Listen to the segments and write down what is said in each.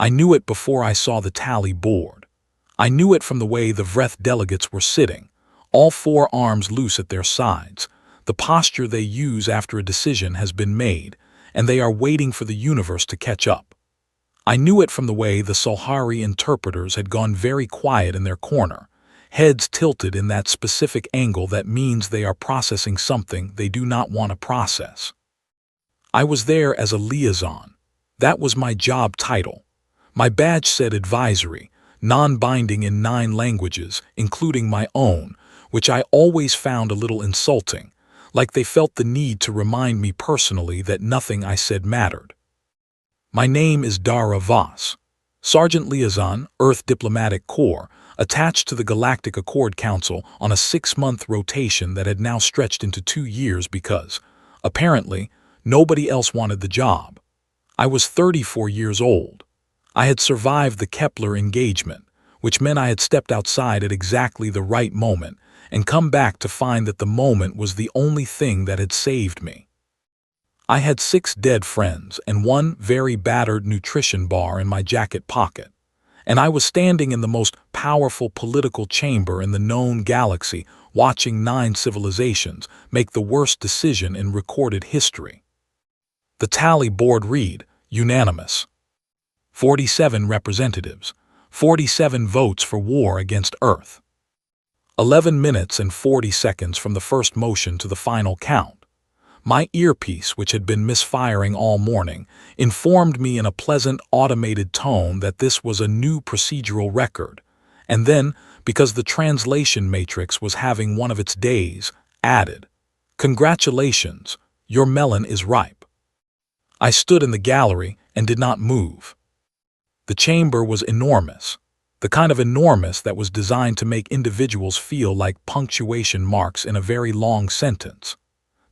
I knew it before I saw the tally board. I knew it from the way the Vreth delegates were sitting, all four arms loose at their sides, the posture they use after a decision has been made, and they are waiting for the universe to catch up. I knew it from the way the Solhari interpreters had gone very quiet in their corner, heads tilted in that specific angle that means they are processing something they do not want to process. I was there as a liaison. That was my job title. My badge said advisory, non-binding in 9 languages, including my own, which I always found a little insulting, like they felt the need to remind me personally that nothing I said mattered. My name is Dara Voss, Sergeant Liaison, Earth Diplomatic Corps, attached to the Galactic Accord Council on a 6-month rotation that had now stretched into 2 years because, apparently, nobody else wanted the job. I was 34 years old. I had survived the Kepler engagement, which meant I had stepped outside at exactly the right moment and come back to find that the moment was the only thing that had saved me. I had 6 dead friends and 1 very battered nutrition bar in my jacket pocket, and I was standing in the most powerful political chamber in the known galaxy watching 9 civilizations make the worst decision in recorded history. The tally board read, unanimous. 47 representatives, 47 votes for war against Earth. 11 minutes and 40 seconds from the first motion to the final count. My earpiece, which had been misfiring all morning, informed me in a pleasant automated tone that this was a new procedural record, and then, because the translation matrix was having one of its days, added, "Congratulations, your melon is ripe." I stood in the gallery and did not move. The chamber was enormous, the kind of enormous that was designed to make individuals feel like punctuation marks in a very long sentence.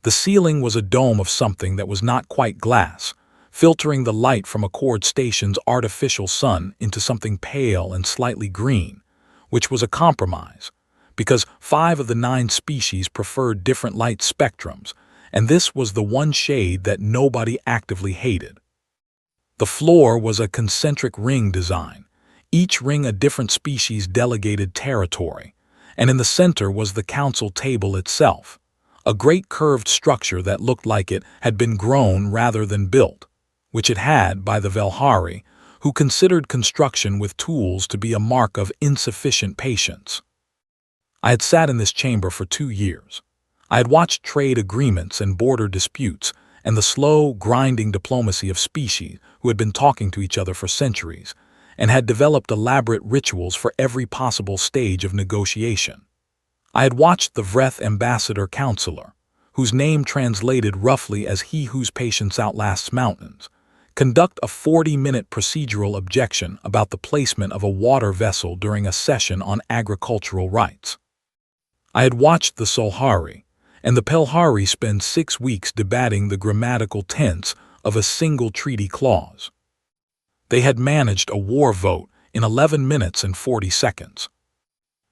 The ceiling was a dome of something that was not quite glass, filtering the light from Accord Station's artificial sun into something pale and slightly green, which was a compromise, because 5 of the 9 species preferred different light spectrums, and this was the one shade that nobody actively hated. The floor was a concentric ring design, each ring a different species' delegated territory, and in the center was the council table itself, a great curved structure that looked like it had been grown rather than built, which it had by the Velhari, who considered construction with tools to be a mark of insufficient patience. I had sat in this chamber for 2 years. I had watched trade agreements and border disputes and the slow, grinding diplomacy of species who had been talking to each other for centuries and had developed elaborate rituals for every possible stage of negotiation. I had watched the Vreth ambassador counselor, whose name translated roughly as he whose patience outlasts mountains, conduct a 40-minute procedural objection about the placement of a water vessel during a session on agricultural rights. I had watched the Solhari and the Pelhari spend 6 weeks debating the grammatical tense of a single treaty clause. They had managed a war vote in 11 minutes and 40 seconds.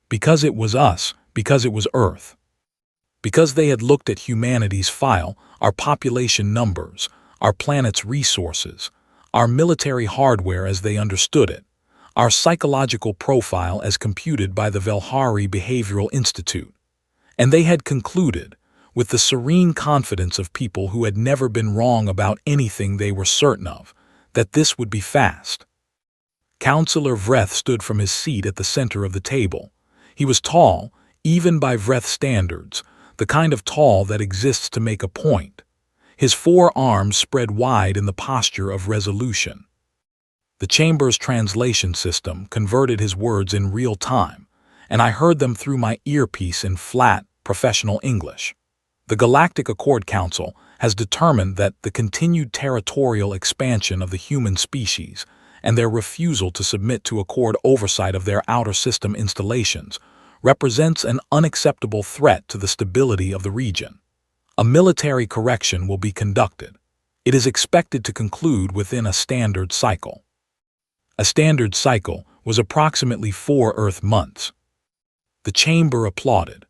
Because it was us, because it was Earth. Because they had looked at humanity's file, our population numbers, our planet's resources, our military hardware as they understood it, our psychological profile as computed by the Velhari Behavioral Institute. And they had concluded, with the serene confidence of people who had never been wrong about anything they were certain of, that this would be fast. Counselor Vreth stood from his seat at the center of the table. He was tall, even by Vreth standards, the kind of tall that exists to make a point. His 4 arms spread wide in the posture of resolution. The chamber's translation system converted his words in real time, and I heard them through my earpiece in flat, professional English. The Galactic Accord Council has determined that the continued territorial expansion of the human species and their refusal to submit to Accord oversight of their outer system installations represents an unacceptable threat to the stability of the region. A military correction will be conducted. It is expected to conclude within a standard cycle. A standard cycle was approximately 4 Earth months. The chamber applauded.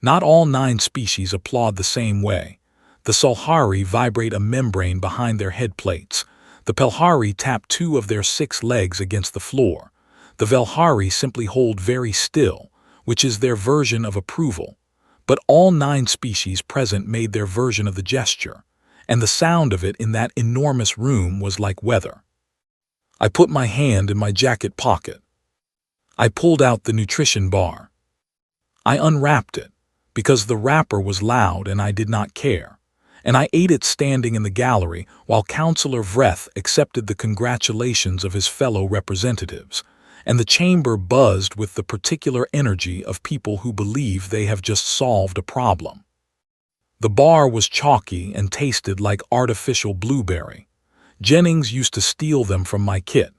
Not all 9 species applaud the same way. The Solhari vibrate a membrane behind their head plates, The Pelhari tap 2 of their 6 legs against the floor. The Velhari simply hold very still, which is their version of approval. But all 9 species present made their version of the gesture, and the sound of it in that enormous room was like weather. I put my hand in my jacket pocket. I pulled out the nutrition bar. I unwrapped it, because the wrapper was loud and I did not care, and I ate it standing in the gallery while Councillor Vreth accepted the congratulations of his fellow representatives, and the chamber buzzed with the particular energy of people who believe they have just solved a problem. The bar was chalky and tasted like artificial blueberry. Jennings used to steal them from my kit.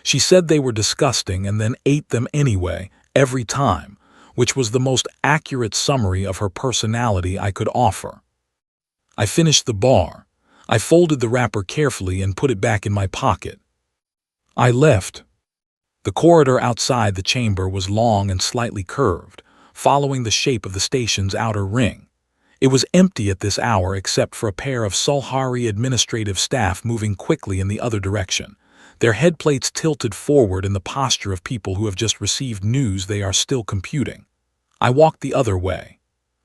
She said they were disgusting and then ate them anyway, every time, which was the most accurate summary of her personality I could offer. I finished the bar. I folded the wrapper carefully and put it back in my pocket. I left. The corridor outside the chamber was long and slightly curved, following the shape of the station's outer ring. It was empty at this hour except for a pair of Sulhari administrative staff moving quickly in the other direction, their headplates tilted forward in the posture of people who have just received news they are still computing. I walked the other way.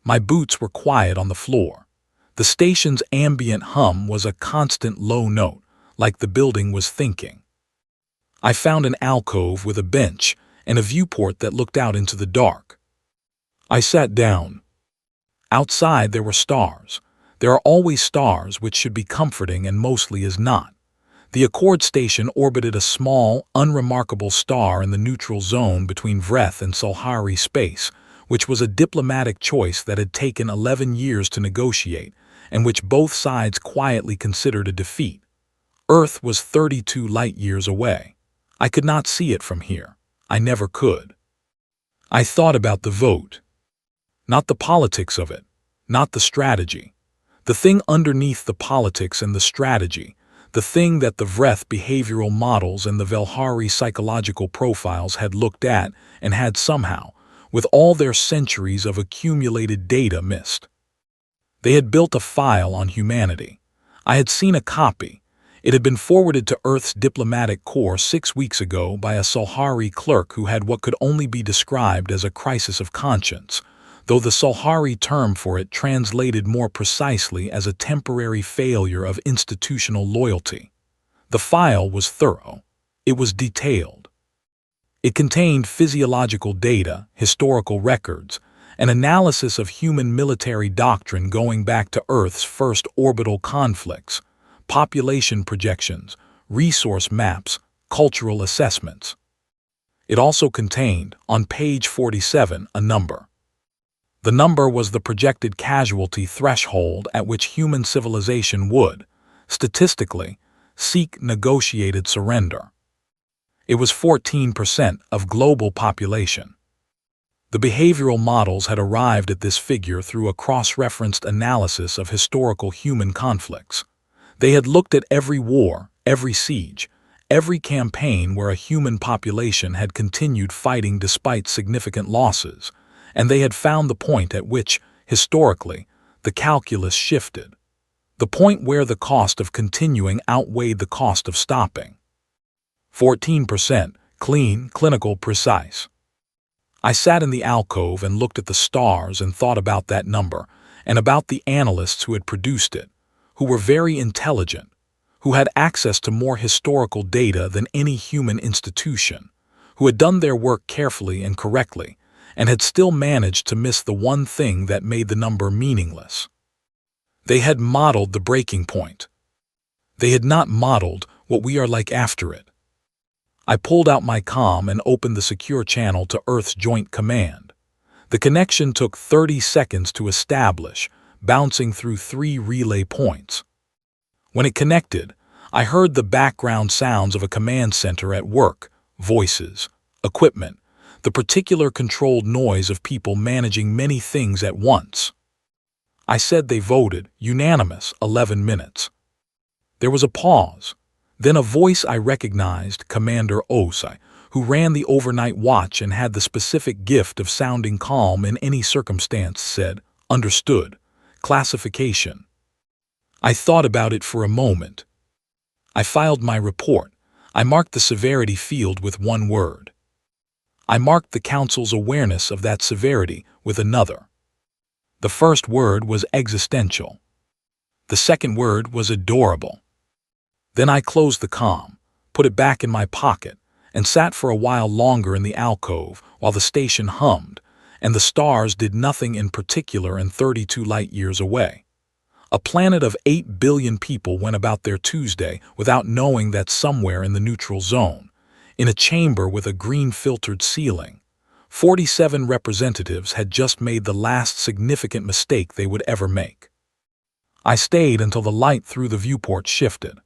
My boots were quiet on the floor. The station's ambient hum was a constant low note, like the building was thinking. I found an alcove with a bench and a viewport that looked out into the dark. I sat down. Outside there were stars. There are always stars, which should be comforting and mostly is not. The Accord station orbited a small, unremarkable star in the neutral zone between Vreth and Sulhari space, which was a diplomatic choice that had taken 11 years to negotiate, and which both sides quietly considered a defeat. Earth was 32 light-years away. I could not see it from here. I never could. I thought about the vote. Not the politics of it, not the strategy. The thing underneath the politics and the strategy, the thing that the Vreth behavioral models and the Velhari psychological profiles had looked at and had somehow, with all their centuries of accumulated data, missed. They had built a file on humanity. I had seen a copy. It had been forwarded to Earth's diplomatic corps 6 weeks ago by a Sulhari clerk who had what could only be described as a crisis of conscience, though the Sulhari term for it translated more precisely as a temporary failure of institutional loyalty. The file was thorough. It was detailed. It contained physiological data, historical records, an analysis of human military doctrine going back to Earth's first orbital conflicts, population projections, resource maps, cultural assessments. It also contained, on page 47, a number. The number was the projected casualty threshold at which human civilization would, statistically, seek negotiated surrender. It was 14% of global population. The behavioral models had arrived at this figure through a cross-referenced analysis of historical human conflicts. They had looked at every war, every siege, every campaign where a human population had continued fighting despite significant losses, and they had found the point at which, historically, the calculus shifted. The point where the cost of continuing outweighed the cost of stopping. 14%, clean, clinical, precise. I sat in the alcove and looked at the stars and thought about that number, and about the analysts who had produced it, who were very intelligent, who had access to more historical data than any human institution, who had done their work carefully and correctly, and had still managed to miss the one thing that made the number meaningless. They had modeled the breaking point. They had not modeled what we are like after it. I pulled out my comm and opened the secure channel to Earth's Joint Command. The connection took 30 seconds to establish, bouncing through 3 relay points. When it connected, I heard the background sounds of a command center at work, voices, equipment, the particular controlled noise of people managing many things at once. I said they voted, unanimous, 11 minutes. There was a pause. Then a voice I recognized, Commander Osai, who ran the overnight watch and had the specific gift of sounding calm in any circumstance, said, "Understood. Classification." I thought about it for a moment. I filed my report. I marked the severity field with one word. I marked the council's awareness of that severity with another. The first word was existential. The second word was adorable. Then I closed the comm, put it back in my pocket, and sat for a while longer in the alcove while the station hummed, and the stars did nothing in particular and 32 light-years away. A planet of 8 billion people went about their Tuesday without knowing that somewhere in the neutral zone, in a chamber with a green-filtered ceiling, 47 representatives had just made the last significant mistake they would ever make. I stayed until the light through the viewport shifted.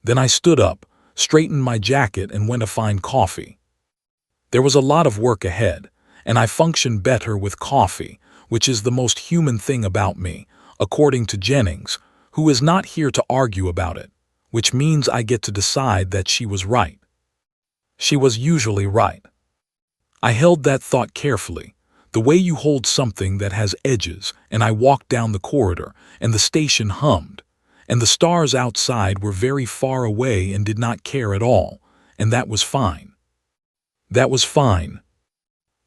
Then I stood up, straightened my jacket, and went to find coffee. There was a lot of work ahead, and I function better with coffee, which is the most human thing about me, according to Jennings, who is not here to argue about it, which means I get to decide that she was right. She was usually right. I held that thought carefully, the way you hold something that has edges, and I walked down the corridor, and the station hummed, and the stars outside were very far away and did not care at all, and that was fine. That was fine.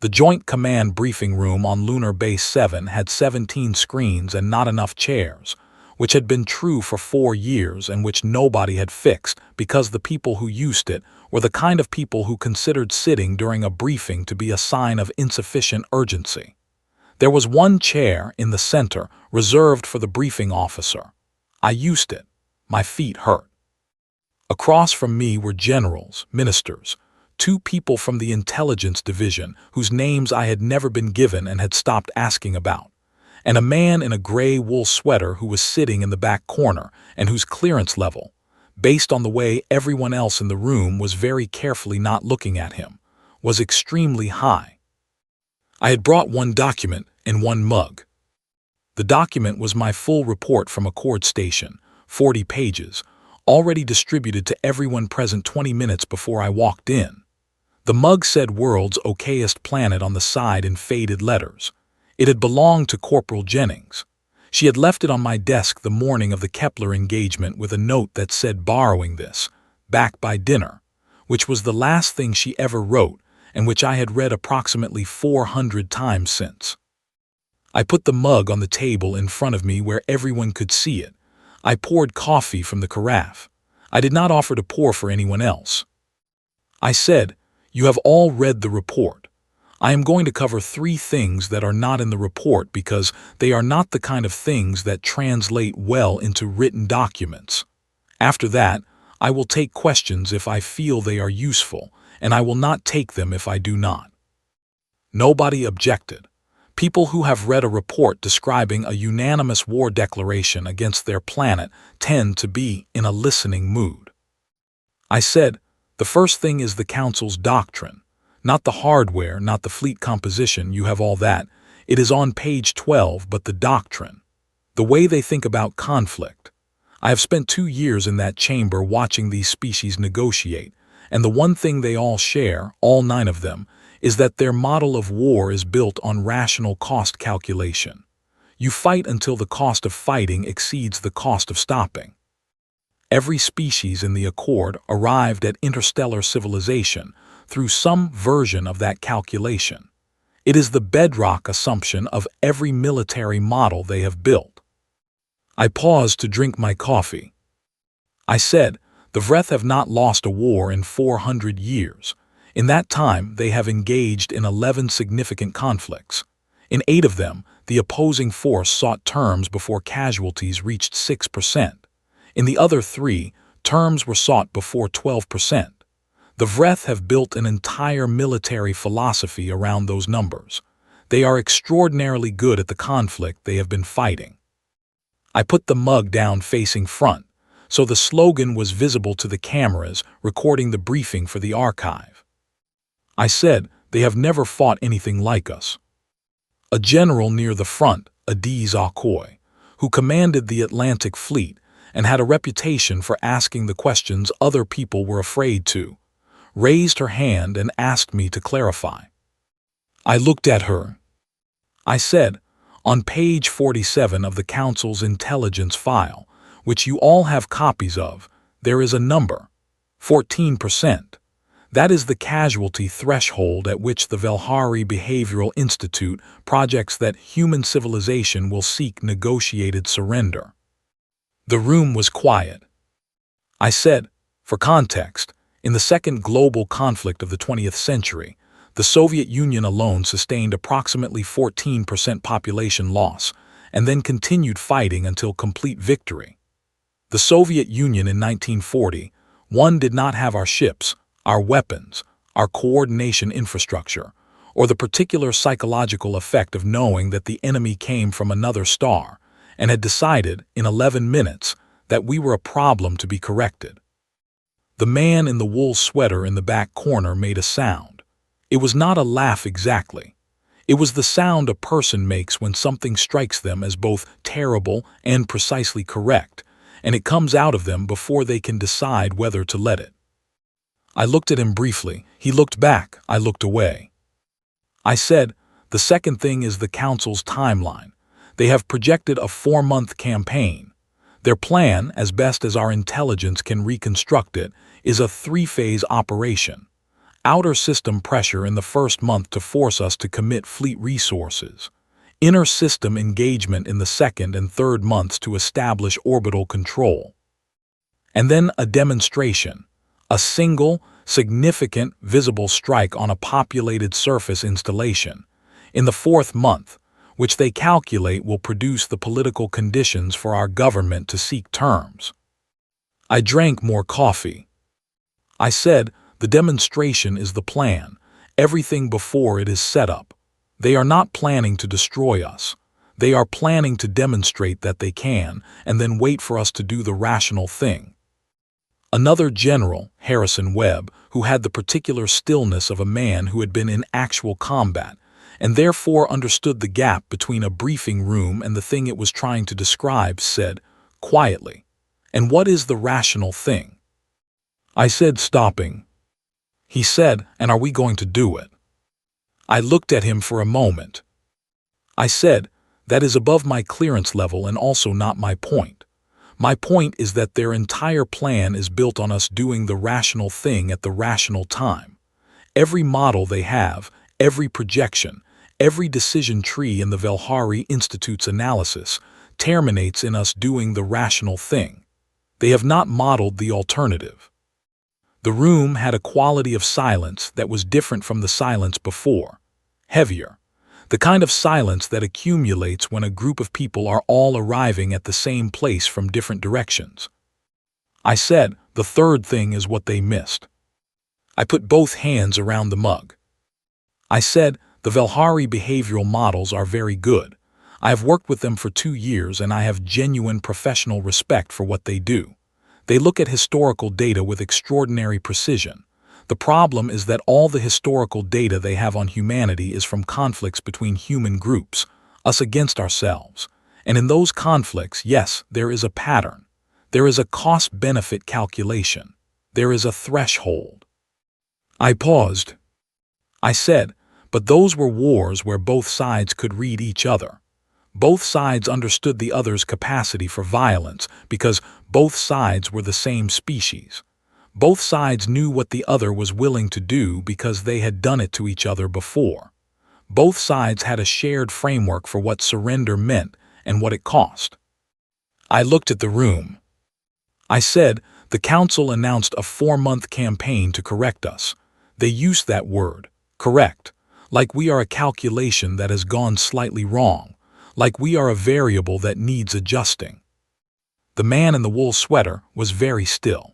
The Joint Command briefing room on Lunar Base 7 had 17 screens and not enough chairs, which had been true for 4 years and which nobody had fixed because the people who used it were the kind of people who considered sitting during a briefing to be a sign of insufficient urgency. There was one chair in the center reserved for the briefing officer. I used it. My feet hurt. Across from me were generals, ministers, 2 people from the intelligence division whose names I had never been given and had stopped asking about, and a man in a gray wool sweater who was sitting in the back corner and whose clearance level, based on the way everyone else in the room was very carefully not looking at him, was extremely high. I had brought one document and one mug. The document was my full report from Accord Station, 40 pages, already distributed to everyone present 20 minutes before I walked in. The mug said "World's Okayest Planet" on the side in faded letters. It had belonged to Corporal Jennings. She had left it on my desk the morning of the Kepler engagement with a note that said "Borrowing this, back by dinner," which was the last thing she ever wrote and which I had read approximately 400 times since. I put the mug on the table in front of me where everyone could see it. I poured coffee from the carafe. I did not offer to pour for anyone else. I said, "You have all read the report. I am going to cover 3 things that are not in the report because they are not the kind of things that translate well into written documents. After that, I will take questions if I feel they are useful, and I will not take them if I do not." Nobody objected. People who have read a report describing a unanimous war declaration against their planet tend to be in a listening mood. I said, "The first thing is the Council's doctrine. Not the hardware, not the fleet composition, you have all that. It is on page 12, but the doctrine. The way they think about conflict. I have spent 2 years in that chamber watching these species negotiate, and the one thing they all share, all 9 of them, is that their model of war is built on rational cost calculation. You fight until the cost of fighting exceeds the cost of stopping. Every species in the Accord arrived at interstellar civilization through some version of that calculation. It is the bedrock assumption of every military model they have built." I paused to drink my coffee. I said, "The Vreth have not lost a war in 400 years. In that time, they have engaged in 11 significant conflicts. In 8 of them, the opposing force sought terms before casualties reached 6%. In the other 3, terms were sought before 12%. The Vreth have built an entire military philosophy around those numbers. They are extraordinarily good at the conflict they have been fighting." I put the mug down facing front, so the slogan was visible to the cameras recording the briefing for the archive. I said, "They have never fought anything like us." A general near the front, Adiz Akoy, who commanded the Atlantic Fleet and had a reputation for asking the questions other people were afraid to, raised her hand and asked me to clarify. I looked at her. I said, "On page 47 of the Council's intelligence file, which you all have copies of, there is a number, 14%. That is the casualty threshold at which the Velhari Behavioral Institute projects that human civilization will seek negotiated surrender. The room was quiet. I said, for context, in the second global conflict of the 20th century, the Soviet Union alone sustained approximately 14% population loss and then continued fighting until complete victory. The Soviet Union in 1940, did not have our ships, our weapons, our coordination infrastructure, or the particular psychological effect of knowing that the enemy came from another star and had decided, in 11 minutes, that we were a problem to be corrected. The man in the wool sweater in the back corner made a sound. It was not a laugh exactly. It was the sound a person makes when something strikes them as both terrible and precisely correct, and it comes out of them before they can decide whether to let it. I looked at him briefly. He looked back. I looked away. I said, the second thing is the Council's timeline. They have projected a 4-month campaign. Their plan, as best as our intelligence can reconstruct it, is a 3-phase operation. Outer system pressure in the first month to force us to commit fleet resources. Inner system engagement in the second and third months to establish orbital control. And then a demonstration. A single, significant, visible strike on a populated surface installation in the 4th month, which they calculate will produce the political conditions for our government to seek terms. I drank more coffee. I said, the demonstration is the plan. Everything before it is set up. They are not planning to destroy us. They are planning to demonstrate that they can, and then wait for us to do the rational thing. Another general, Harrison Webb, who had the particular stillness of a man who had been in actual combat, and therefore understood the gap between a briefing room and the thing it was trying to describe, said, quietly, "And what is the rational thing?" I said, stopping. He said, "And are we going to do it?" I looked at him for a moment. I said, "That is above my clearance level and also not my point. My point is that their entire plan is built on us doing the rational thing at the rational time. Every model they have, every projection, every decision tree in the Velhari Institute's analysis terminates in us doing the rational thing. They have not modeled the alternative." The room had a quality of silence that was different from the silence before, heavier. The kind of silence that accumulates when a group of people are all arriving at the same place from different directions. I said, the third thing is what they missed. I put both hands around the mug. I said, the Velhari behavioral models are very good. I have worked with them for 2 years and I have genuine professional respect for what they do. They look at historical data with extraordinary precision. The problem is that all the historical data they have on humanity is from conflicts between human groups, us against ourselves. And in those conflicts, yes, there is a pattern. There is a cost-benefit calculation. There is a threshold. I paused. I said, but those were wars where both sides could read each other. Both sides understood the other's capacity for violence because both sides were the same species. Both sides knew what the other was willing to do because they had done it to each other before. Both sides had a shared framework for what surrender meant and what it cost. I looked at the room. I said, the Council announced a 4-month campaign to correct us. They used that word, correct, like we are a calculation that has gone slightly wrong, like we are a variable that needs adjusting. The man in the wool sweater was very still.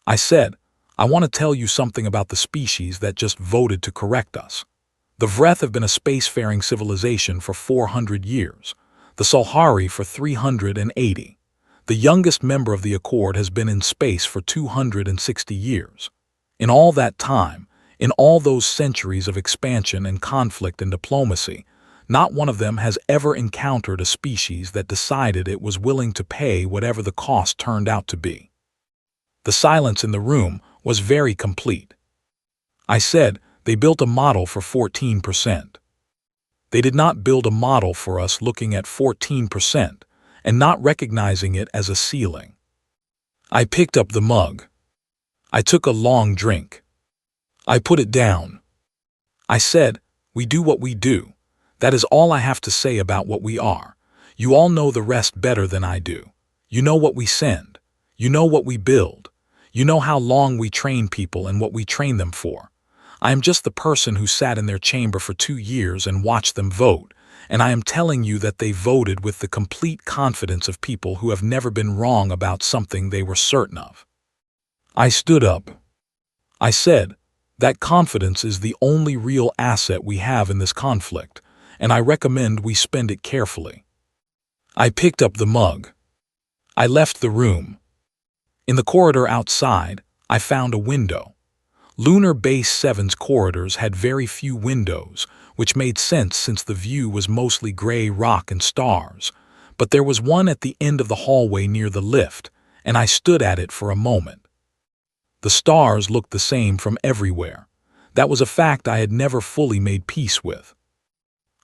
I said, I want to tell you something about the species that just voted to correct us. The Vreth have been a spacefaring civilization for 400 years, the Salhari for 380. The youngest member of the Accord has been in space for 260 years. In all that time, in all those centuries of expansion and conflict and diplomacy, not one of them has ever encountered a species that decided it was willing to pay whatever the cost turned out to be. The silence in the room was very complete. I said, they built a model for 14%. They did not build a model for us looking at 14% and not recognizing it as a ceiling. I picked up the mug. I took a long drink. I put it down. I said, "We do what we do. That is all I have to say about what we are. You all know the rest better than I do. You know what we send. You know what we build. You know how long we train people and what we train them for. I am just the person who sat in their chamber for 2 years and watched them vote, and I am telling you that they voted with the complete confidence of people who have never been wrong about something they were certain of." I stood up. I said, "That confidence is the only real asset we have in this conflict, and I recommend we spend it carefully." I picked up the mug. I left the room. In the corridor outside, I found a window. Lunar Base 7's corridors had very few windows, which made sense since the view was mostly gray rock and stars, but there was one at the end of the hallway near the lift, and I stood at it for a moment. The stars looked the same from everywhere. That was a fact I had never fully made peace with.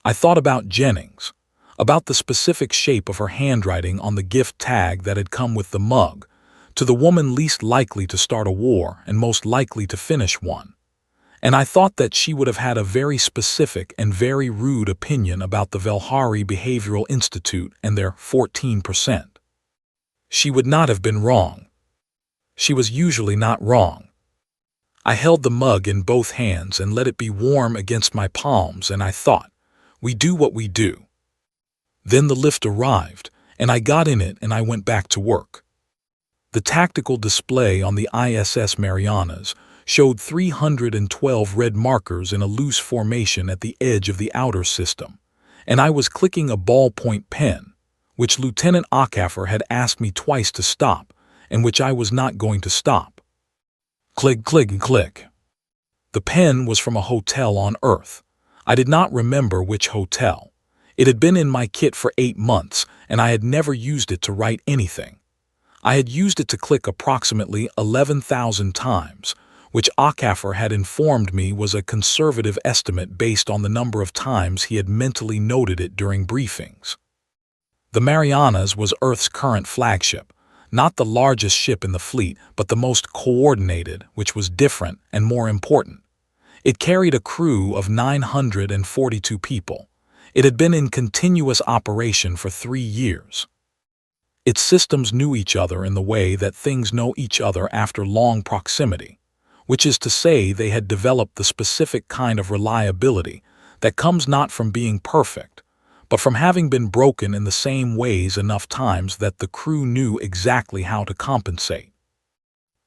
I thought about Jennings, about the specific shape of her handwriting on the gift tag that had come with the mug, to the woman least likely to start a war and most likely to finish one. And I thought that she would have had a very specific and very rude opinion about the Velhari Behavioral Institute and their 14%. She would not have been wrong. She was usually not wrong. I held the mug in both hands and let it be warm against my palms, and I thought, we do what we do. Then the lift arrived, and I got in it and I went back to work. The tactical display on the ISS Marianas showed 312 red markers in a loose formation at the edge of the outer system, and I was clicking a ballpoint pen, which Lieutenant Acaffer had asked me twice to stop, and which I was not going to stop. Click, click, click. The pen was from a hotel on Earth. I did not remember which hotel. It had been in my kit for 8 months, and I had never used it to write anything. I had used it to click approximately 11,000 times, which Acaffer had informed me was a conservative estimate based on the number of times he had mentally noted it during briefings. The Marianas was Earth's current flagship, not the largest ship in the fleet, but the most coordinated, which was different and more important. It carried a crew of 942 people. It had been in continuous operation for 3 years. Its systems knew each other in the way that things know each other after long proximity, which is to say they had developed the specific kind of reliability that comes not from being perfect, but from having been broken in the same ways enough times that the crew knew exactly how to compensate.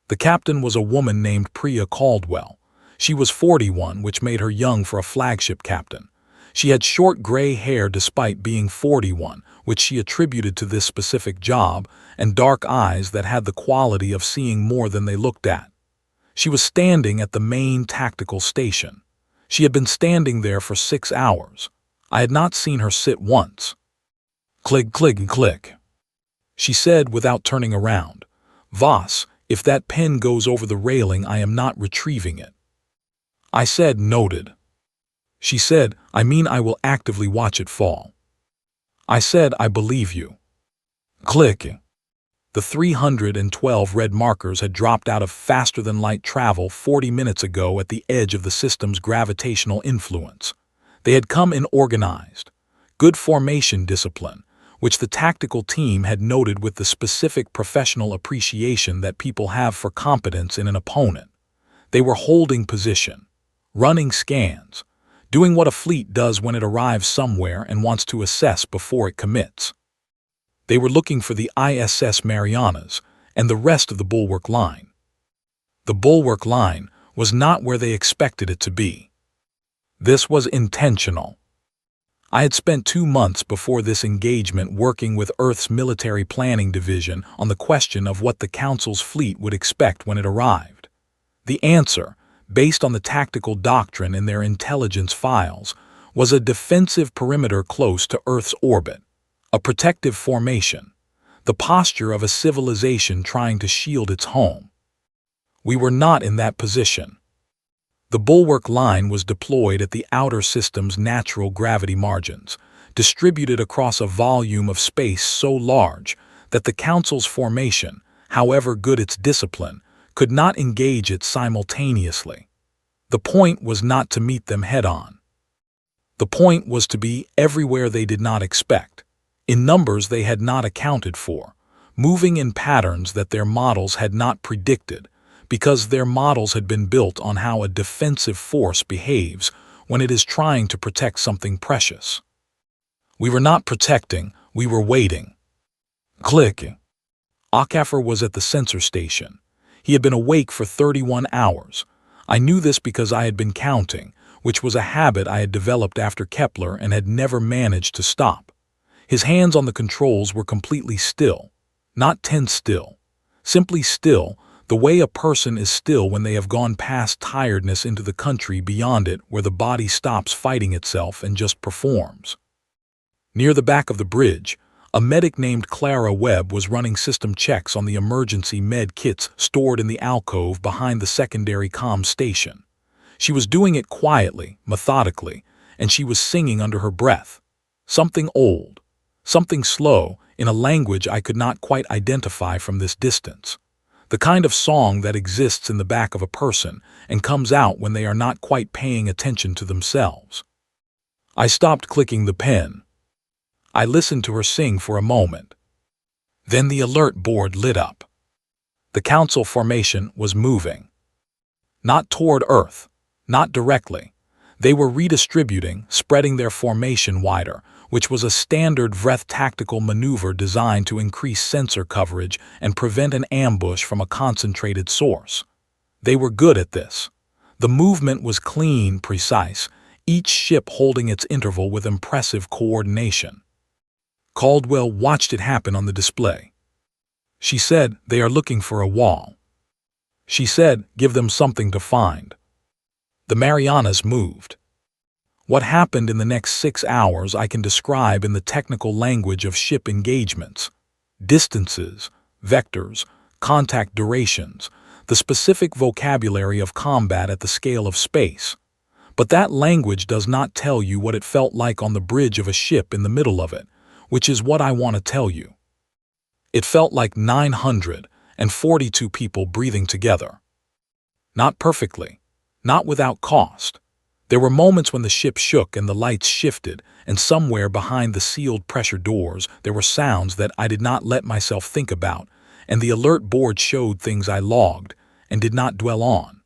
The captain was a woman named Priya Caldwell. She was 41, which made her young for a flagship captain. She had short gray hair despite being 41, which she attributed to this specific job, and dark eyes that had the quality of seeing more than they looked at. She was standing at the main tactical station. She had been standing there for 6 hours. I had not seen her sit once. Click, click, click. She said without turning around, "Voss, if that pen goes over the railing, I am not retrieving it." I said, "Noted." She said, "I mean I will actively watch it fall." I said, "I believe you." Click. The 312 red markers had dropped out of faster-than-light travel 40 minutes ago at the edge of the system's gravitational influence. They had come in organized, good formation discipline, which the tactical team had noted with the specific professional appreciation that people have for competence in an opponent. They were holding position, running scans, doing what a fleet does when it arrives somewhere and wants to assess before it commits. They were looking for the ISS Marianas and the rest of the bulwark line. The bulwark line was not where they expected it to be. This was intentional. I had spent 2 months before this engagement working with Earth's Military Planning Division on the question of what the Council's fleet would expect when it arrived. The answer, based on the tactical doctrine in their intelligence files, was a defensive perimeter close to Earth's orbit, a protective formation, the posture of a civilization trying to shield its home. We were not in that position. The bulwark line was deployed at the outer system's natural gravity margins, distributed across a volume of space so large that the Council's formation, however good its discipline, could not engage it simultaneously. The point was not to meet them head-on. The point was to be everywhere they did not expect, in numbers they had not accounted for, moving in patterns that their models had not predicted, because their models had been built on how a defensive force behaves when it is trying to protect something precious. We were not protecting, we were waiting. Click. HFY was at the sensor station. He had been awake for 31 hours. I knew this because I had been counting, which was a habit I had developed after Kepler and had never managed to stop. His hands on the controls were completely still, not tense still, simply still, the way a person is still when they have gone past tiredness into the country beyond it where the body stops fighting itself and just performs. Near the back of the bridge, a medic named Clara Webb was running system checks on the emergency med kits stored in the alcove behind the secondary comm station. She was doing it quietly, methodically, and she was singing under her breath. Something old, something slow, in a language I could not quite identify from this distance. The kind of song that exists in the back of a person and comes out when they are not quite paying attention to themselves. I stopped clicking the pen. I listened to her sing for a moment. Then the alert board lit up. The council formation was moving. Not toward Earth, not directly. They were redistributing, spreading their formation wider, which was a standard Vreth tactical maneuver designed to increase sensor coverage and prevent an ambush from a concentrated source. They were good at this. The movement was clean, precise, each ship holding its interval with impressive coordination. Caldwell watched it happen on the display. She said, "They are looking for a wall." She said, "Give them something to find." The Marianas moved. What happened in the next 6 hours I can describe in the technical language of ship engagements. Distances, vectors, contact durations, the specific vocabulary of combat at the scale of space. But that language does not tell you what it felt like on the bridge of a ship in the middle of it, which is what I want to tell you. It felt like 942 people breathing together. Not perfectly, not without cost. There were moments when the ship shook and the lights shifted, and somewhere behind the sealed pressure doors there were sounds that I did not let myself think about, and the alert board showed things I logged and did not dwell on.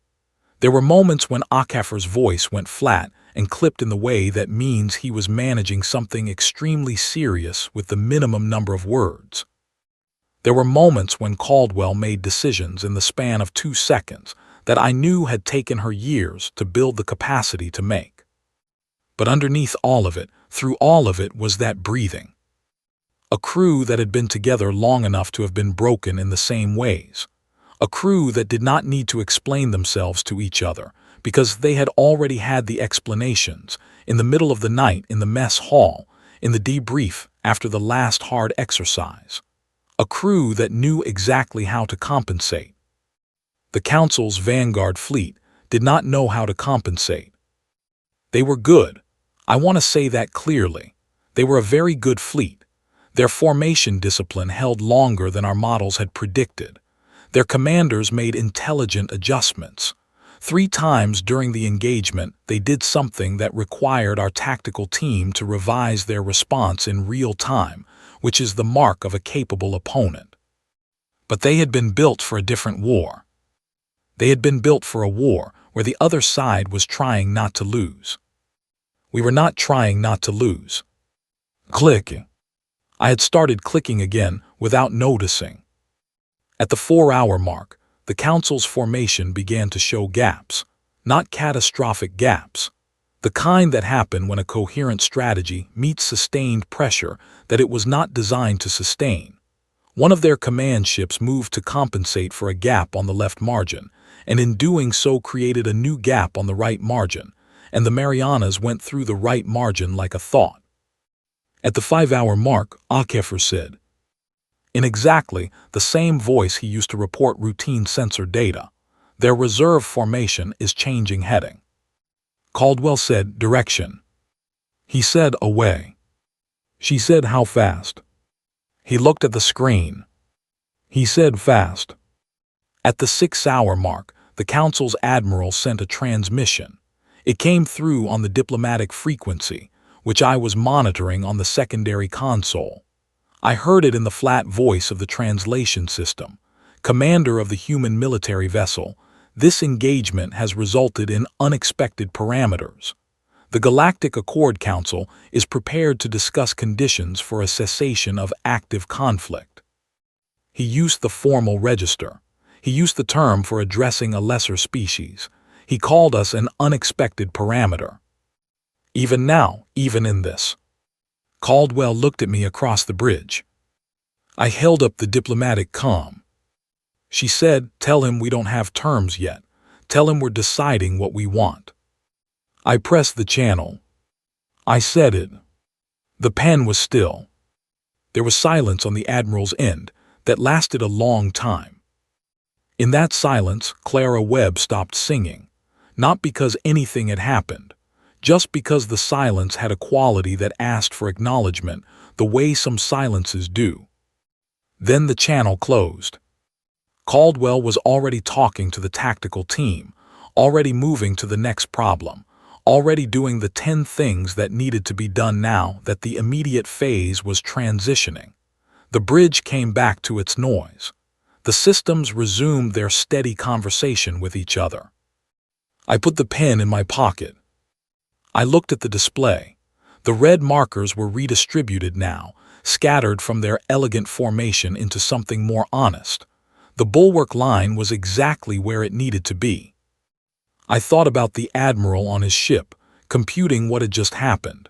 There were moments when HFY's voice went flat and clipped in the way that means he was managing something extremely serious with the minimum number of words. There were moments when Caldwell made decisions in the span of 2 seconds that I knew had taken her years to build the capacity to make. But underneath all of it, through all of it, was that breathing. A crew that had been together long enough to have been broken in the same ways. A crew that did not need to explain themselves to each other, because they had already had the explanations, in the middle of the night in the mess hall, in the debrief after the last hard exercise. A crew that knew exactly how to compensate. The Council's Vanguard fleet did not know how to compensate. They were good. I want to say that clearly. They were a very good fleet. Their formation discipline held longer than our models had predicted. Their commanders made intelligent adjustments. 3 times during the engagement, they did something that required our tactical team to revise their response in real time, which is the mark of a capable opponent. But they had been built for a different war. They had been built for a war where the other side was trying not to lose. We were not trying not to lose. Clicking. I had started clicking again without noticing. At the 4-hour mark, the Council's formation began to show gaps, not catastrophic gaps, the kind that happen when a coherent strategy meets sustained pressure that it was not designed to sustain. One of their command ships moved to compensate for a gap on the left margin, and in doing so created a new gap on the right margin, and the Marianas went through the right margin like a thought. At the 5-hour mark, HFY said, in exactly the same voice he used to report routine sensor data, their reserve formation is changing heading. Caldwell said, direction. He said, away. She said, how fast? He looked at the screen. he said fast. At the 6-hour mark, the Council's admiral sent a transmission. It came through on the diplomatic frequency, which I was monitoring on the secondary console. I heard it in the flat voice of the translation system. Commander of the human military vessel, this engagement has resulted in unexpected parameters. The Galactic Accord Council is prepared to discuss conditions for a cessation of active conflict. He used the formal register. He used the term for addressing a lesser species. He called us an unexpected parameter. Even now, even in this. Caldwell looked at me across the bridge. I held up the diplomatic comm. She said, "Tell him we don't have terms yet. Tell him we're deciding what we want." I pressed the channel. I said it. The pen was still. There was silence on the Admiral's end that lasted a long time. In that silence, Clara Webb stopped singing, not because anything had happened, just because the silence had a quality that asked for acknowledgement, the way some silences do. Then the channel closed. Caldwell was already talking to the tactical team, already moving to the next problem, already doing the 10 things that needed to be done now that the immediate phase was transitioning. The bridge came back to its noise. The systems resumed their steady conversation with each other. I put the pen in my pocket. I looked at the display. The red markers were redistributed now, scattered from their elegant formation into something more honest. The bulwark line was exactly where it needed to be. I thought about the Admiral on his ship, computing what had just happened.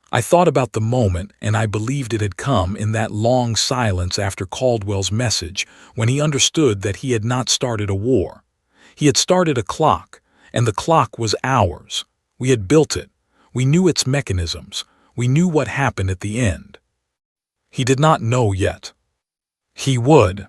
I thought about the moment, and I believed it had come in that long silence after Caldwell's message, when he understood that he had not started a war. He had started a clock, and the clock was ours. We had built it. We knew its mechanisms. We knew what happened at the end. He did not know yet. He would.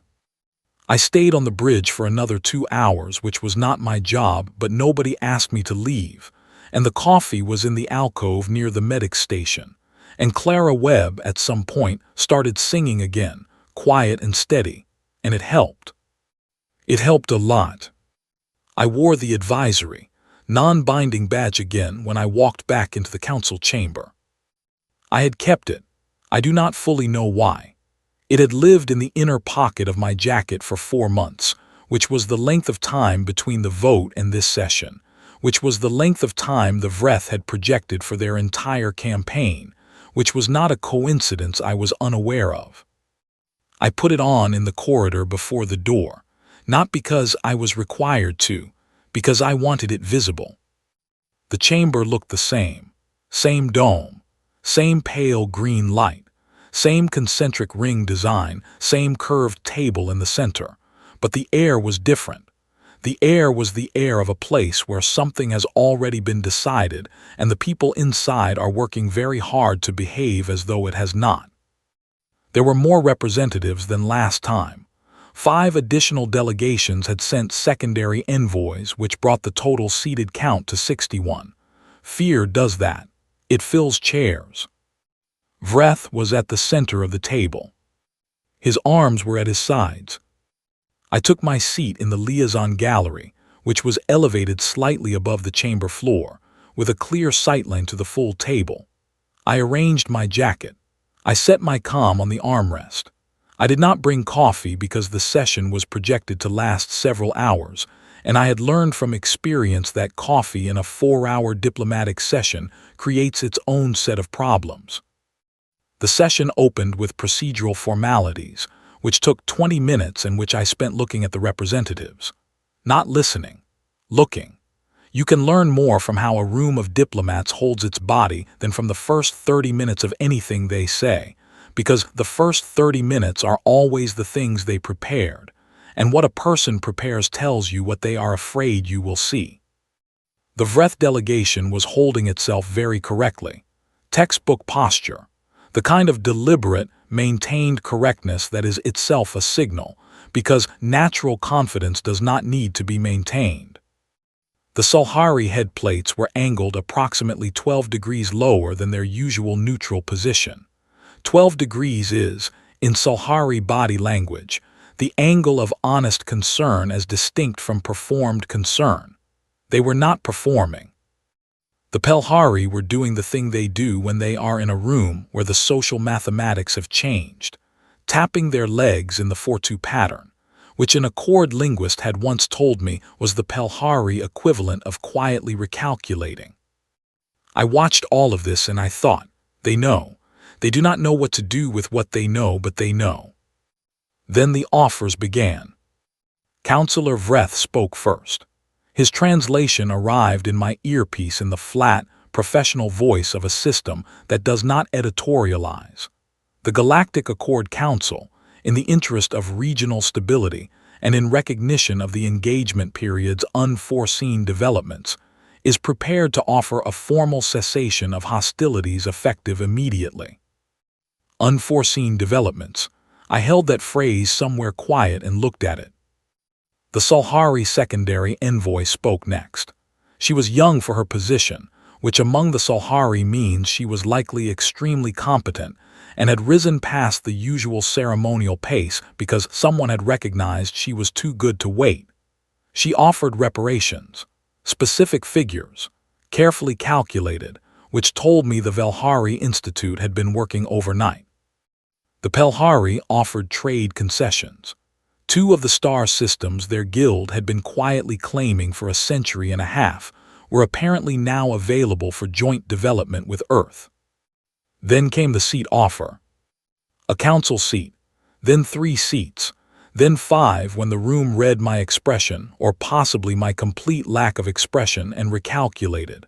I stayed on the bridge for another 2 hours, which was not my job, but nobody asked me to leave. And the coffee was in the alcove near the medic station, and Clara Webb at some point started singing again, quiet and steady, and it helped. It helped a lot. I wore the advisory, non-binding badge again when I walked back into the council chamber. I had kept it. I do not fully know why. It had lived in the inner pocket of my jacket for 4 months, which was the length of time between the vote and this session, which was the length of time the Vreth had projected for their entire campaign, which was not a coincidence I was unaware of. I put it on in the corridor before the door, not because I was required to, because I wanted it visible. The chamber looked the same dome, same pale green light, same concentric ring design, same curved table in the center, but the air was different. The air was the air of a place where something has already been decided, and the people inside are working very hard to behave as though it has not. There were more representatives than last time. 5 additional delegations had sent secondary envoys, which brought the total seated count to 61. Fear does that. It fills chairs. Vreth was at the center of the table. His arms were at his sides. I took my seat in the liaison gallery, which was elevated slightly above the chamber floor, with a clear sightline to the full table. I arranged my jacket. I set my comm on the armrest. I did not bring coffee because the session was projected to last several hours, and I had learned from experience that coffee in a 4-hour diplomatic session creates its own set of problems. The session opened with procedural formalities, which took 20 minutes and which I spent looking at the representatives. Not listening, looking. You can learn more from how a room of diplomats holds its body than from the first 30 minutes of anything they say, because the first 30 minutes are always the things they prepared, and what a person prepares tells you what they are afraid you will see. The Vreth delegation was holding itself very correctly. Textbook posture. The kind of deliberate, maintained correctness that is itself a signal, because natural confidence does not need to be maintained. The Sulhari head plates were angled approximately 12 degrees lower than their usual neutral position. 12 degrees is, in Sulhari body language, the angle of honest concern as distinct from performed concern. They were not performing. The Pelhari were doing the thing they do when they are in a room where the social mathematics have changed, tapping their legs in the 4-2 pattern, which an Accord linguist had once told me was the Pelhari equivalent of quietly recalculating. I watched all of this and I thought, they know. They do not know what to do with what they know, but they know. Then the offers began. Counselor Vreth spoke first. His translation arrived in my earpiece in the flat, professional voice of a system that does not editorialize. The Galactic Accord Council, in the interest of regional stability and in recognition of the engagement period's unforeseen developments, is prepared to offer a formal cessation of hostilities effective immediately. Unforeseen developments. I held that phrase somewhere quiet and looked at it. The Salhari secondary envoy spoke next. She was young for her position, which among the Salhari means she was likely extremely competent and had risen past the usual ceremonial pace because someone had recognized she was too good to wait. She offered reparations, specific figures, carefully calculated, which told me the Velhari Institute had been working overnight. The Pelhari offered trade concessions. 2 of the star systems their guild had been quietly claiming for a century and a half were apparently now available for joint development with Earth. Then came the seat offer. A council seat, then 3 seats, then 5 when the room read my expression or possibly my complete lack of expression and recalculated.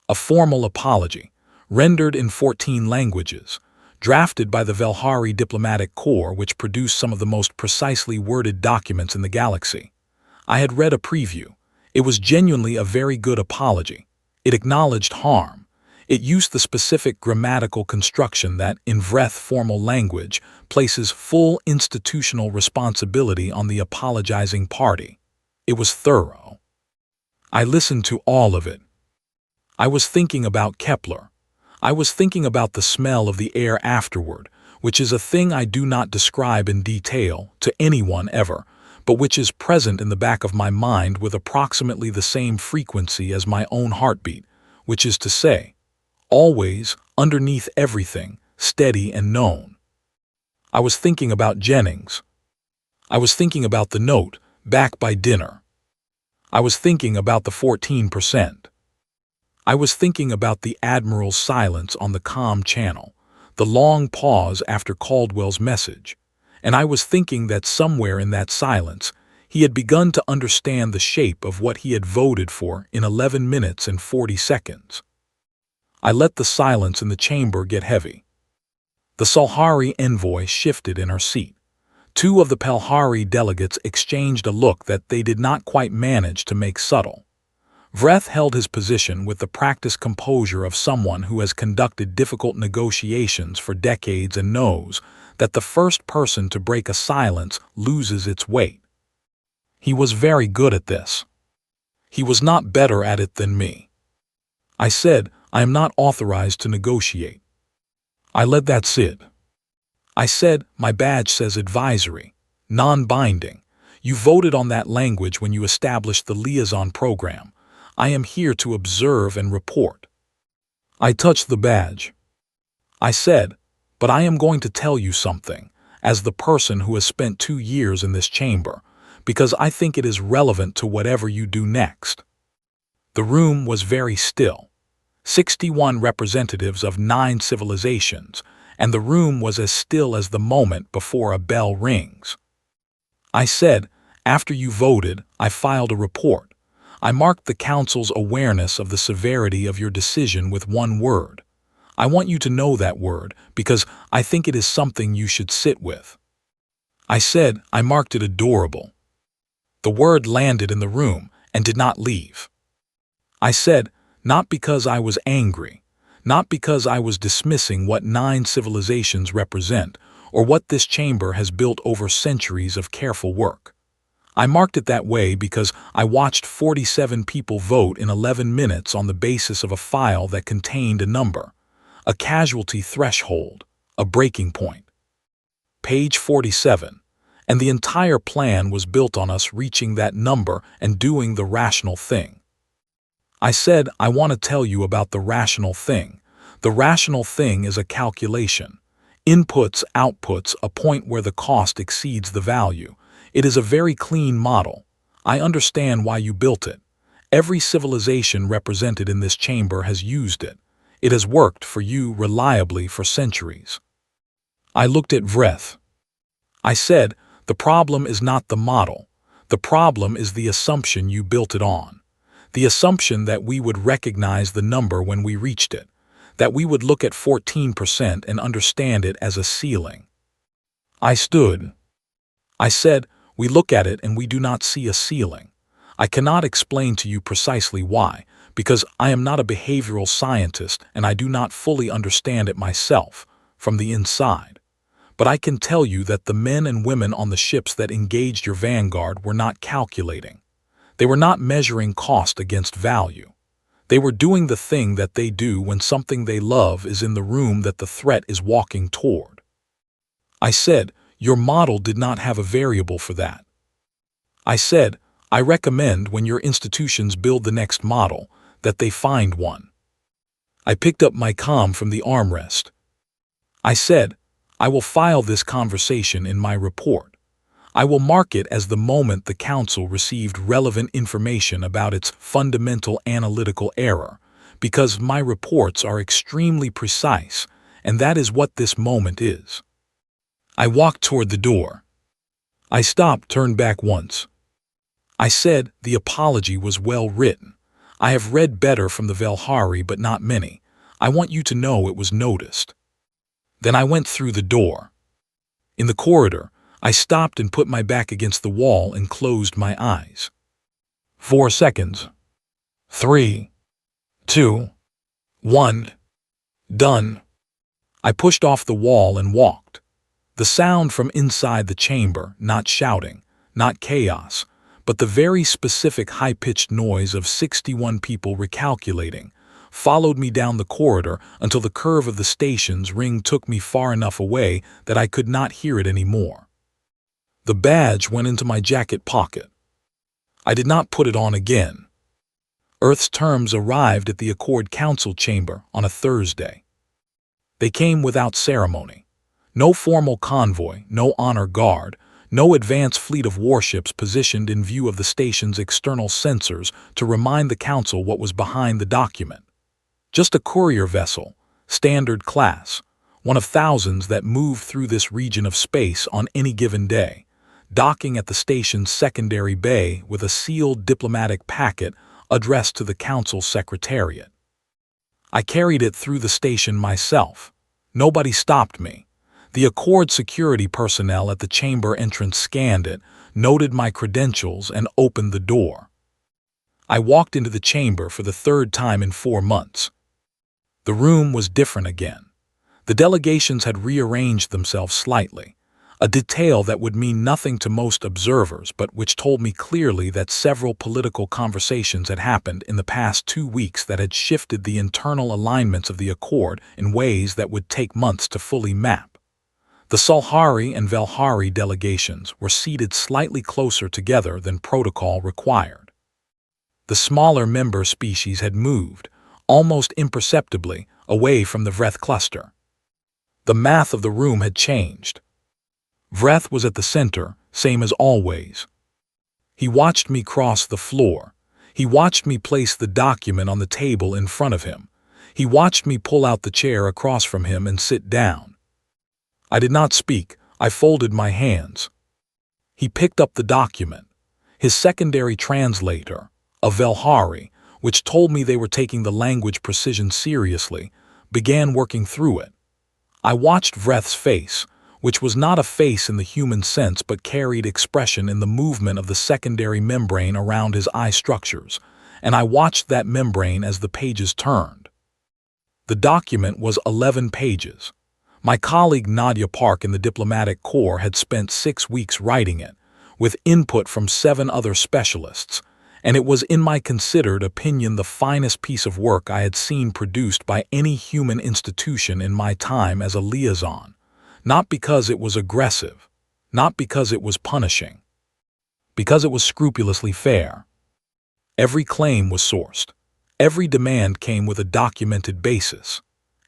A formal apology, rendered in 14 languages, drafted by the Velhari Diplomatic Corps, which produced some of the most precisely worded documents in the galaxy. I had read a preview. It was genuinely a very good apology. It acknowledged harm. It used the specific grammatical construction that, in Vreth formal language, places full institutional responsibility on the apologizing party. It was thorough. I listened to all of it. I was thinking about Kepler. I was thinking about the smell of the air afterward, which is a thing I do not describe in detail to anyone ever, but which is present in the back of my mind with approximately the same frequency as my own heartbeat, which is to say, always, underneath everything, steady and known. I was thinking about Jennings. I was thinking about the note, back by dinner. I was thinking about the 14%. I was thinking about the Admiral's silence on the comm channel, the long pause after Caldwell's message, and I was thinking that somewhere in that silence he had begun to understand the shape of what he had voted for in 11 minutes and 40 seconds. I let the silence in the chamber get heavy. The Salhari envoy shifted in her seat. 2 of the Pelhari delegates exchanged a look that they did not quite manage to make subtle. Vreth held his position with the practiced composure of someone who has conducted difficult negotiations for decades and knows that the first person to break a silence loses its weight. He was very good at this. He was not better at it than me. I said, I am not authorized to negotiate. I let that sit. I said, my badge says advisory, non-binding. You voted on that language when you established the liaison program. I am here to observe and report. I touched the badge. I said, but I am going to tell you something, as the person who has spent 2 years in this chamber, because I think it is relevant to whatever you do next. The room was very still. 61 representatives of 9 civilizations, and the room was as still as the moment before a bell rings. I said, after you voted, I filed a report. I marked the Council's awareness of the severity of your decision with 1 word. I want you to know that word because I think it is something you should sit with. I said I marked it adorable. The word landed in the room and did not leave. I said, not because I was angry, not because I was dismissing what 9 civilizations represent or what this chamber has built over centuries of careful work. I marked it that way because I watched 47 people vote in 11 minutes on the basis of a file that contained a number, a casualty threshold, a breaking point. Page 47. And the entire plan was built on us reaching that number and doing the rational thing. I said, I want to tell you about the rational thing. The rational thing is a calculation. Inputs, outputs, a point where the cost exceeds the value. It is a very clean model. I understand why you built it. Every civilization represented in this chamber has used it. It has worked for you reliably for centuries. I looked at Vreth. I said, the problem is not the model. The problem is the assumption you built it on. The assumption that we would recognize the number when we reached it, that we would look at 14% and understand it as a ceiling. I stood. I said, we look at it and we do not see a ceiling. I cannot explain to you precisely why, because I am not a behavioral scientist and I do not fully understand it myself, from the inside. But I can tell you that the men and women on the ships that engaged your vanguard were not calculating. They were not measuring cost against value. They were doing the thing that they do when something they love is in the room that the threat is walking toward. I said, your model did not have a variable for that. I said, I recommend when your institutions build the next model, that they find one. I picked up my comm from the armrest. I said, I will file this conversation in my report. I will mark it as the moment the Council received relevant information about its fundamental analytical error, because my reports are extremely precise, and that is what this moment is. I walked toward the door. I stopped, turned back once. I said, the apology was well written. I have read better from the Velhari, but not many. I want you to know it was noticed. Then I went through the door. In the corridor, I stopped and put my back against the wall and closed my eyes. 4 seconds. 3, 2, 1. Done. I pushed off the wall and walked. The sound from inside the chamber, not shouting, not chaos, but the very specific high-pitched noise of 61 people recalculating, followed me down the corridor until the curve of the station's ring took me far enough away that I could not hear it anymore. The badge went into my jacket pocket. I did not put it on again. Earth's terms arrived at the Accord Council chamber on a Thursday. They came without ceremony. No formal convoy, no honor guard, no advance fleet of warships positioned in view of the station's external sensors to remind the Council what was behind the document. Just a courier vessel, standard class, one of thousands that move through this region of space on any given day, docking at the station's secondary bay with a sealed diplomatic packet addressed to the Council Secretariat. I carried it through the station myself. Nobody stopped me. The Accord security personnel at the chamber entrance scanned it, noted my credentials, and opened the door. I walked into the chamber for the 3rd time in 4 months. The room was different again. The delegations had rearranged themselves slightly, a detail that would mean nothing to most observers but which told me clearly that several political conversations had happened in the past 2 weeks that had shifted the internal alignments of the Accord in ways that would take months to fully map. The Sulhari and Velhari delegations were seated slightly closer together than protocol required. The smaller member species had moved, almost imperceptibly, away from the Vreth cluster. The math of the room had changed. Vreth was at the center, same as always. He watched me cross the floor. He watched me place the document on the table in front of him. He watched me pull out the chair across from him and sit down. I did not speak. I folded my hands. He picked up the document. His secondary translator, a Velhari, which told me they were taking the language precision seriously, began working through it. I watched Vreth's face, which was not a face in the human sense but carried expression in the movement of the secondary membrane around his eye structures, and I watched that membrane as the pages turned. The document was 11 pages. My colleague Nadia Park in the Diplomatic Corps had spent 6 weeks writing it, with input from 7 other specialists, and it was in my considered opinion the finest piece of work I had seen produced by any human institution in my time as a liaison. Not because it was aggressive, not because it was punishing, because it was scrupulously fair. Every claim was sourced. Every demand came with a documented basis.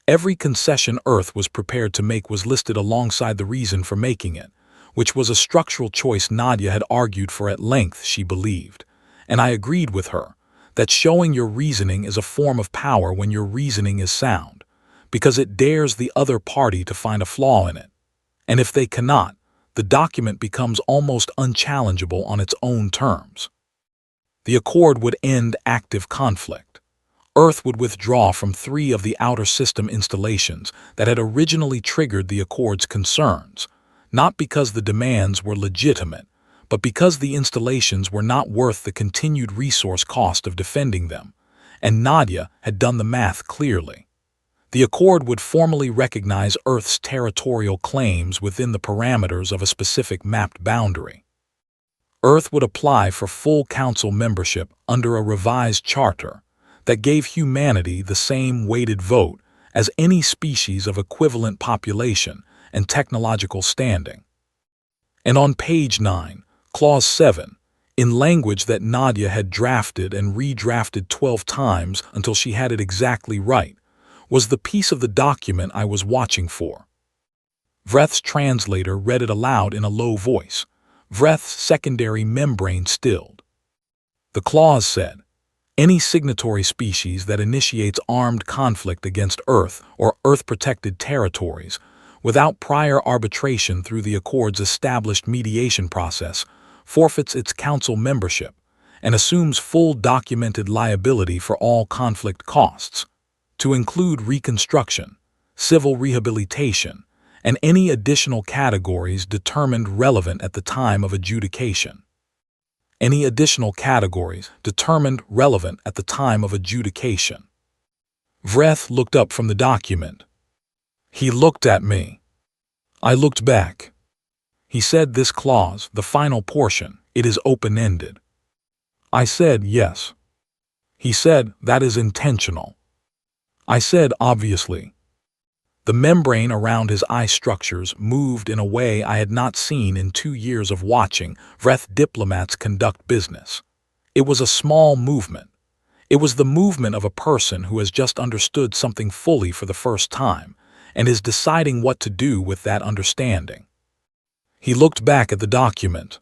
Every concession Earth was prepared to make was listed alongside the reason for making it, which was a structural choice Nadia had argued for at length. She believed, and I agreed with her, that showing your reasoning is a form of power when your reasoning is sound, because it dares the other party to find a flaw in it. And if they cannot, the document becomes almost unchallengeable on its own terms. The accord would end active conflict. Earth would withdraw from 3 of the outer system installations that had originally triggered the Accord's concerns, not because the demands were legitimate, but because the installations were not worth the continued resource cost of defending them, and Nadia had done the math clearly. The Accord would formally recognize Earth's territorial claims within the parameters of a specific mapped boundary. Earth would apply for full council membership under a revised charter that gave humanity the same weighted vote as any species of equivalent population and technological standing. And on page 9, Clause 7, in language that Nadia had drafted and redrafted 12 times until she had it exactly right, was the piece of the document I was watching for. Vreth's translator read it aloud in a low voice. Vreth's secondary membrane stilled. The clause said, "Any signatory species that initiates armed conflict against Earth or Earth-protected territories without prior arbitration through the Accord's established mediation process forfeits its council membership and assumes full documented liability for all conflict costs, to include reconstruction, civil rehabilitation, and any additional categories determined relevant at the time of adjudication." Any additional categories determined relevant at the time of adjudication. Vreth looked up from the document. He looked at me. I looked back. He said, "This clause, the final portion, it is open-ended." I said, "Yes." He said, "That is intentional." I said, "Obviously." The membrane around his eye structures moved in a way I had not seen in 2 years of watching Vreth diplomats conduct business. It was a small movement. It was the movement of a person who has just understood something fully for the first time and is deciding what to do with that understanding. He looked back at the document.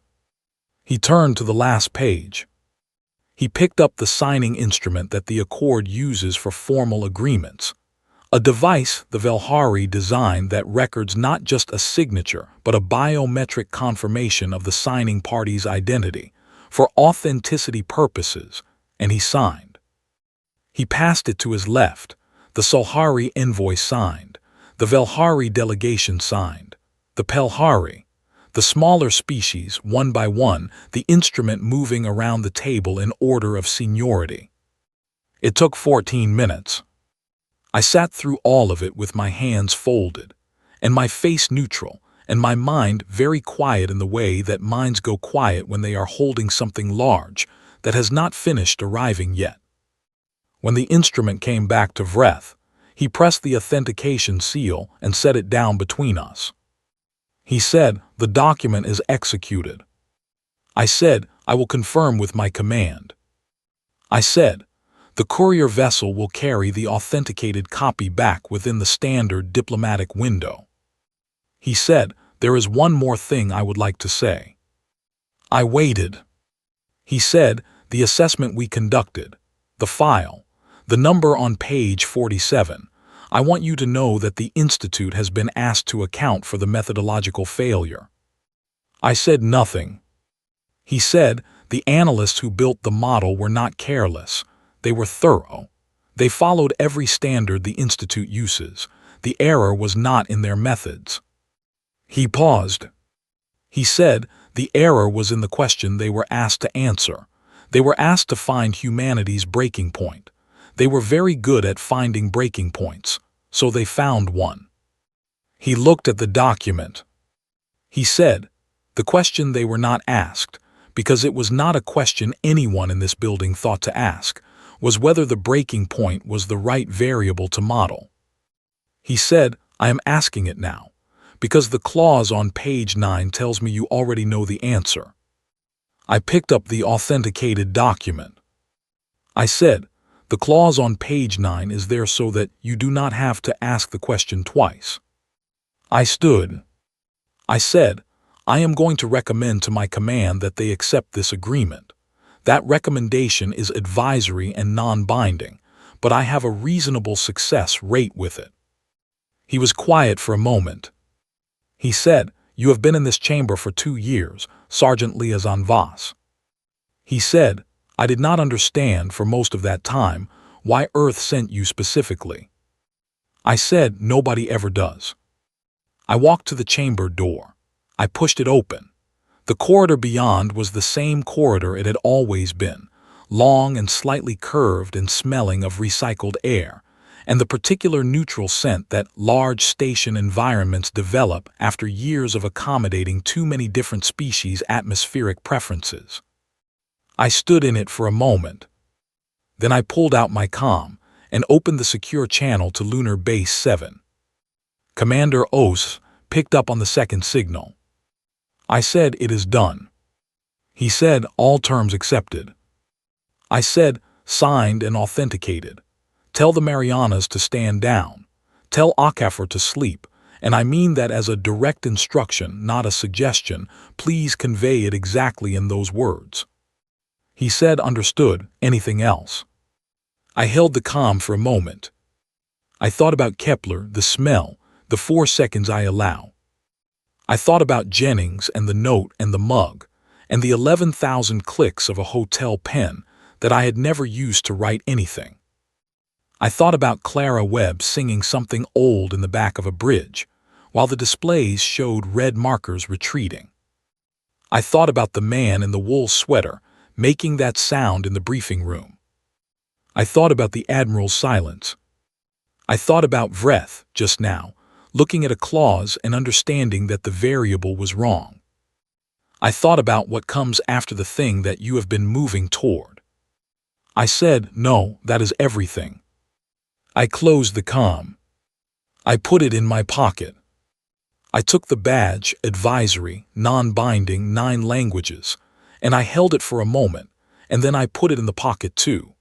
He turned to the last page. He picked up the signing instrument that the Accord uses for formal agreements. A device the Velhari designed that records not just a signature but a biometric confirmation of the signing party's identity for authenticity purposes, and he signed. He passed it to his left. The Solhari envoy signed. The Velhari delegation signed. The Pelhari, the smaller species, one by one, the instrument moving around the table in order of seniority. It took 14 minutes. I sat through all of it with my hands folded, and my face neutral, and my mind very quiet in the way that minds go quiet when they are holding something large that has not finished arriving yet. When the instrument came back to Vreth, he pressed the authentication seal and set it down between us. He said, "The document is executed." I said, "I will confirm with my command." I said, "The courier vessel will carry the authenticated copy back within the standard diplomatic window." He said, "There is one more thing I would like to say." I waited. He said, "The assessment we conducted, the file, the number on page 47, I want you to know that the Institute has been asked to account for the methodological failure." I said nothing. He said, "The analysts who built the model were not careless. They were thorough. They followed every standard the Institute uses. The error was not in their methods." He paused. He said, "The error was in the question they were asked to answer. They were asked to find humanity's breaking point. They were very good at finding breaking points, so they found one." He looked at the document. He said, "The question they were not asked, because it was not a question anyone in this building thought to ask, was whether the breaking point was the right variable to model." He said, "I am asking it now, Because the clause on page 9 tells me you already know the answer. I picked up the authenticated document. I said, the clause on page 9 is there so that you do not have to ask the question twice. I stood. I said, I am going to recommend to my command that they accept this agreement. That recommendation is advisory and non-binding, but I have a reasonable success rate with it. He was quiet for a moment. He said, you have been in this chamber for 2 years, Sergeant Liaison Voss. He said, I did not understand for most of that time why Earth sent you specifically. I said, nobody ever does. I walked to the chamber door. I pushed it open. The corridor beyond was the same corridor it had always been, long and slightly curved and smelling of recycled air, and the particular neutral scent that large station environments develop after years of accommodating too many different species' atmospheric preferences. I stood in it for a moment. Then I pulled out my comm and opened the secure channel to Lunar Base 7. Commander Os picked up on the second signal. I said, it is done. He said, all terms accepted. I said, signed and authenticated. Tell the Marianas to stand down. Tell Akafor to sleep, and I mean that as a direct instruction, not a suggestion. Please convey it exactly in those words. He said, understood. Anything else? I held the comm for a moment. I thought about Kepler, the smell, the 4 seconds I allow. I thought about Jennings and the note and the mug, and the 11,000 clicks of a hotel pen that I had never used to write anything. I thought about Clara Webb singing something old in the back of a bridge, while the displays showed red markers retreating. I thought about the man in the wool sweater making that sound in the briefing room. I thought about the Admiral's silence. I thought about Vreth just now, looking at a clause and understanding that the variable was wrong. I thought about what comes after the thing that you have been moving toward. I said, no, that is everything. I closed the comm. I put it in my pocket. I took the badge, advisory, non-binding, 9 languages, and I held it for a moment, and then I put it in the pocket too.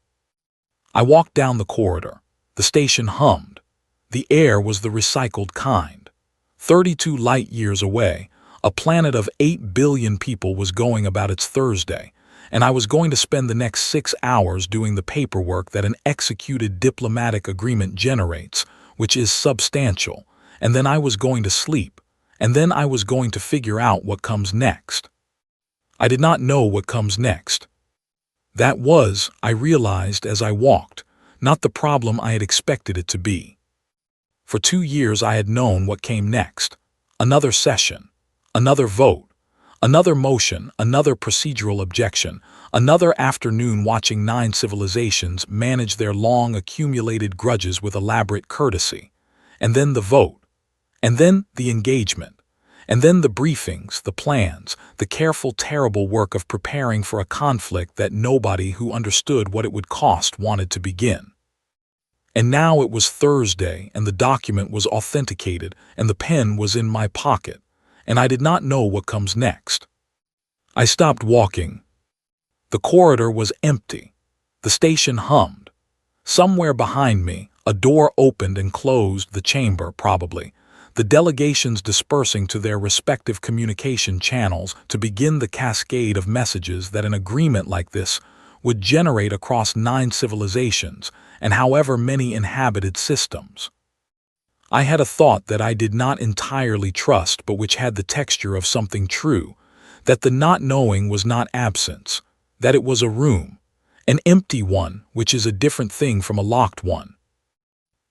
I walked down the corridor. The station hummed. The air was the recycled kind. 32 light years away, a planet of 8 billion people was going about its Thursday, and I was going to spend the next 6 hours doing the paperwork that an executed diplomatic agreement generates, which is substantial, and then I was going to sleep, and then I was going to figure out what comes next. I did not know what comes next. That was, I realized as I walked, not the problem I had expected it to be. For 2 years I had known what came next. Another session, another vote, another motion, another procedural objection, another afternoon watching 9 civilizations manage their long accumulated grudges with elaborate courtesy, and then the vote, and then the engagement, and then the briefings, the plans, the careful, terrible work of preparing for a conflict that nobody who understood what it would cost wanted to begin. And now it was Thursday, and the document was authenticated, and the pen was in my pocket, and I did not know what comes next. I stopped walking. The corridor was empty. The station hummed. Somewhere behind me, a door opened and closed the chamber, probably, the delegations dispersing to their respective communication channels to begin the cascade of messages that an agreement like this would generate across 9 civilizations and however many inhabited systems. I had a thought that I did not entirely trust but which had the texture of something true, that the not knowing was not absence, that it was a room, an empty one, which is a different thing from a locked one.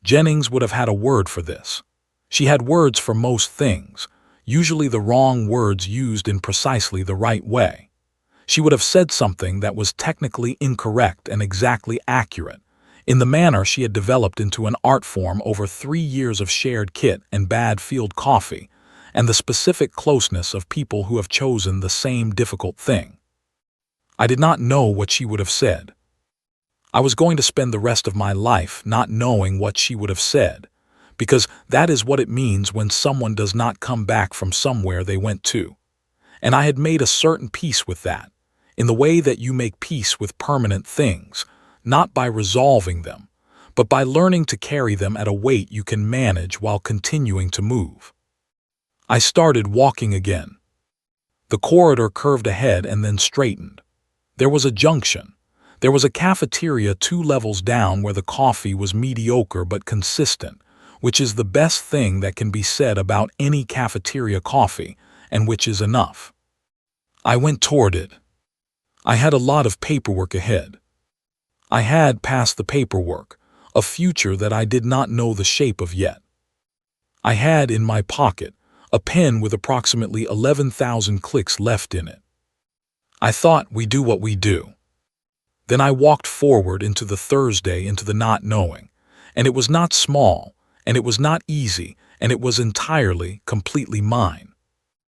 Jennings would have had a word for this. She had words for most things, usually the wrong words used in precisely the right way. She would have said something that was technically incorrect and exactly accurate, in the manner she had developed into an art form over 3 years of shared kit and bad field coffee, and the specific closeness of people who have chosen the same difficult thing. I did not know what she would have said. I was going to spend the rest of my life not knowing what she would have said, because that is what it means when someone does not come back from somewhere they went to. And I had made a certain peace with that, in the way that you make peace with permanent things, not by resolving them, but by learning to carry them at a weight you can manage while continuing to move. I started walking again. The corridor curved ahead and then straightened. There was a junction. There was a cafeteria 2 levels down where the coffee was mediocre but consistent, which is the best thing that can be said about any cafeteria coffee, and which is enough. I went toward it. I had a lot of paperwork ahead. I had, past the paperwork, a future that I did not know the shape of yet. I had in my pocket a pen with approximately 11,000 clicks left in it. I thought, we do what we do. Then I walked forward into the Thursday, into the not knowing, and it was not small, and it was not easy, and it was entirely, completely mine.